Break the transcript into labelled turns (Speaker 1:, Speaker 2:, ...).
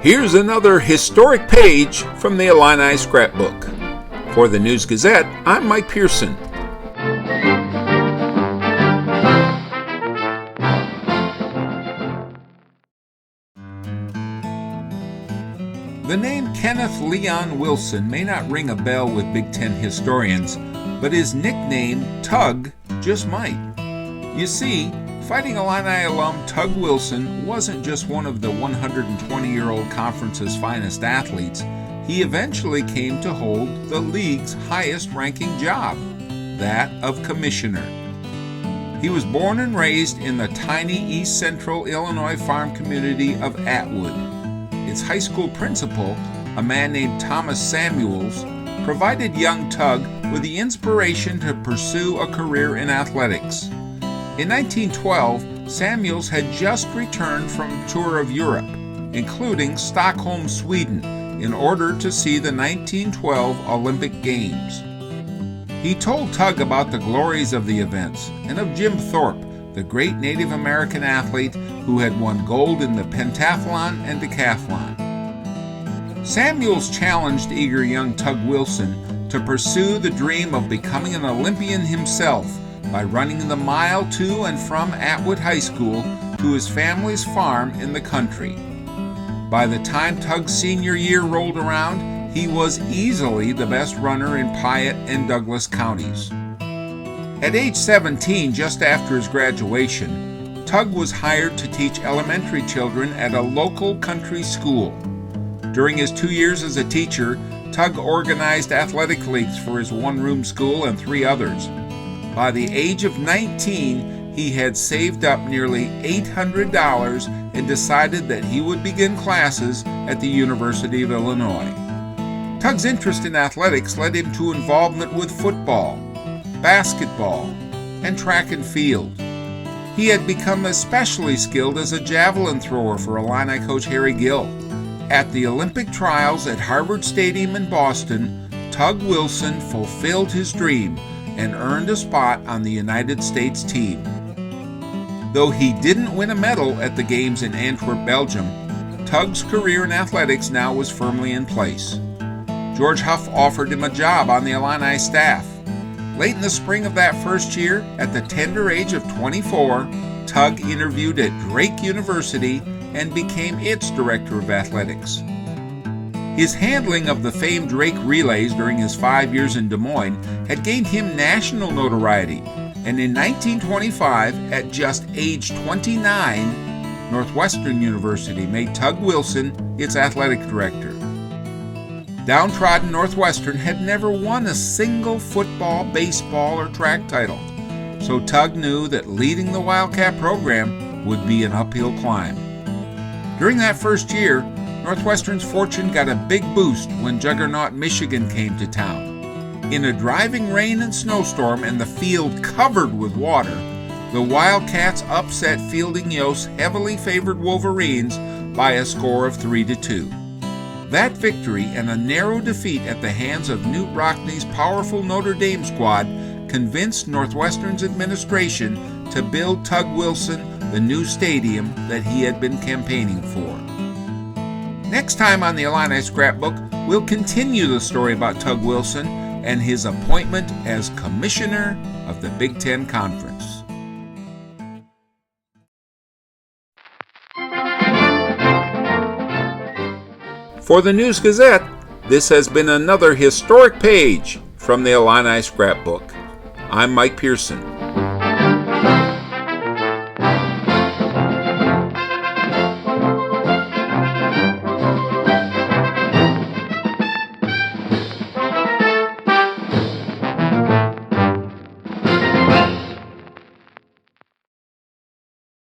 Speaker 1: Here's another historic page from the Illini Scrapbook. For the News Gazette, I'm Mike Pearson. The name Kenneth Leon Wilson may not ring a bell with Big Ten historians, but his nickname, Tug, just might. You see, Fighting Illini alum Tug Wilson wasn't just one of the 120-year-old conference's finest athletes. He eventually came to hold the league's highest-ranking job, that of commissioner. He was born and raised in the tiny East Central Illinois farm community of Atwood. Its high school principal, a man named Thomas Samuels, provided young Tug with the inspiration to pursue a career in athletics. In 1912, Samuels had just returned from a tour of Europe, including Stockholm, Sweden, in order to see the 1912 Olympic Games. He told Tug about the glories of the events and of Jim Thorpe, the great Native American athlete who had won gold in the pentathlon and decathlon. Samuels challenged eager young Tug Wilson to pursue the dream of becoming an Olympian himself by running the mile to and from Atwood High School to his family's farm in the country. By the time Tug's senior year rolled around, he was easily the best runner in Piatt and Douglas counties. At age 17, just after his graduation, Tug was hired to teach elementary children at a local country school. During his 2 years as a teacher, Tug organized athletic leagues for his one-room school and 3 others. By the age of 19, he had saved up nearly $800 and decided that he would begin classes at the University of Illinois. Tug's interest in athletics led him to involvement with football, basketball, and track and field. He had become especially skilled as a javelin thrower for Illini coach Harry Gill. At the Olympic trials at Harvard Stadium in Boston, Tug Wilson fulfilled his dream and earned a spot on the United States team. Though he didn't win a medal at the games in Antwerp, Belgium, Tug's career in athletics now was firmly in place. George Huff offered him a job on the Illini staff. Late in the spring of that first year, at the tender age of 24, Tug interviewed at Drake University and became its director of athletics. His handling of the famed Drake relays during his 5 years in Des Moines had gained him national notoriety, and in 1925, at just age 29, Northwestern University made Tug Wilson its athletic director. Downtrodden Northwestern had never won a single football, baseball, or track title, so Tug knew that leading the Wildcat program would be an uphill climb. During that first year, Northwestern's fortune got a big boost when Juggernaut, Michigan came to town. In a driving rain and snowstorm and the field covered with water, the Wildcats upset Fielding Yost's heavily favored Wolverines by a score of 3-2. That victory and a narrow defeat at the hands of Knute Rockne's powerful Notre Dame squad convinced Northwestern's administration to build Tug Wilson the new stadium that he had been campaigning for. Next time on the Illini Scrapbook, we'll continue the story about Tug Wilson and his appointment as commissioner of the Big Ten Conference. For the News Gazette, this has been another historic page from the Illini Scrapbook. I'm Mike Pearson.